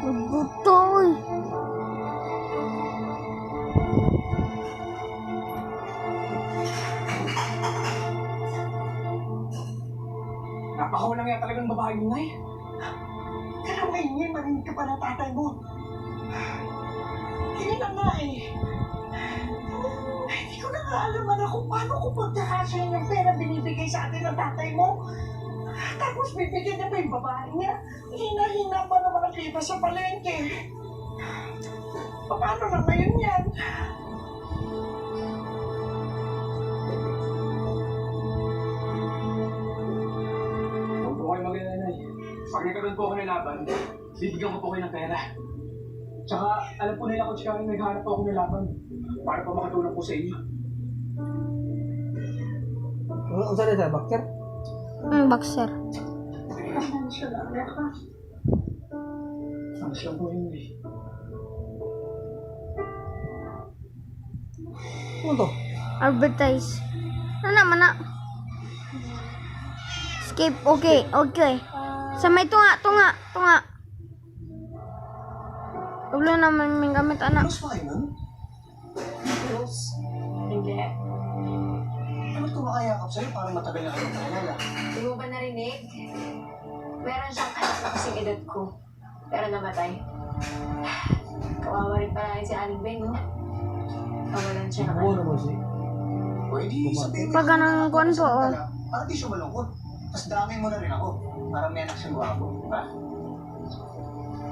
Butoy. Napakawalang yan talagang babae mo, Nay. Kaya maingay, marinig ka pa ng tatay mo. Hindi na nga eh. Hindi ko na nga alam kung paano ko pagkakasya yung pera binibigay sa atin ng tatay mo. Tapos bibigyan niya pa yung babae niya. Hina-hina pa naman ang kita sa palengke. Paano na ngayon yan? Huwag po kayo mag-alala, Nay. Pag nagkaroon po ako ng laban, bibigyan ko po kayo ng pera. Tsaka, alam po nila kung tsaka naghanap po ako ng laban para po makatulong po sa inyo. Ang saan sa boxer? Boxer. Ano siya lang, ka? Ang siyang po yun, eh. Ano to? Advertise. Ano naman na? Skip. Okay. Okay. Sa may tunga. Ulo naman may gamit, anak. Close pa kayo nun? Close? Hindi. Ano tumakayakap sa'yo para matagal na kayo magkakilala? Di mo ba narinig? Meron siyang anak na kasing edad ko. Pero namatay. Kawawa rin pala si Aling Beng, no? Kawalan siya ng Oo anak. naman siya. Pwede sabihin mo. Pag ganang kuwan po, oh. Para di siya malungkot. Tapos damay mo na rin ako. Para may anak siyang gwapo. Diba?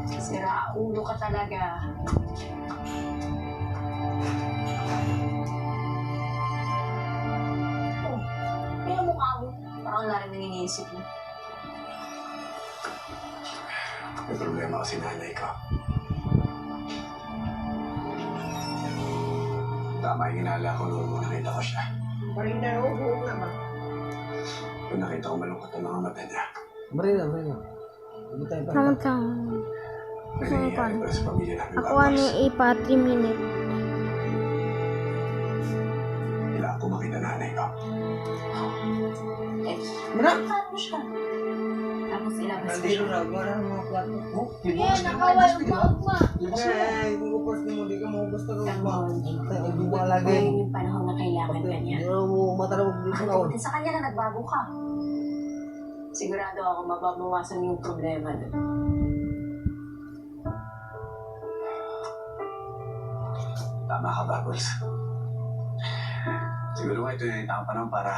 Sira ulo ka talaga. Oh, kaya mukha mo. Parang wala rin nang iniisip mo. May problema kasi nanay ka. Tama yung hinala ko noon nakita ko siya. Parang naroon naman. Kung nakita ko malungkot ang mga mata niya. Marina. Hindi tayo pa. Samantang. May nangyayari para sa pamilya namin. Ako ani ipa 3 minutes. Kailangan ko makita nanay ko. Eh, Mara! paano siya? Tapos ilabas ko Nandito siya. na. Wala na mga plato. Oh, di ba? nakawal Labas mo. Eh, hindi ko pas mo. Hindi ka mo gusto ko. Ganon. Hindi mo lagi. Ngayon yung panahon na kailangan ka niya. Hindi mo matalawag dito na. Buti sa kanya na nagbago ka. Sigurado ako mababawasan yung problema nun. Tama ka, Bubbles. Siguro nga ito yung tamang panahon para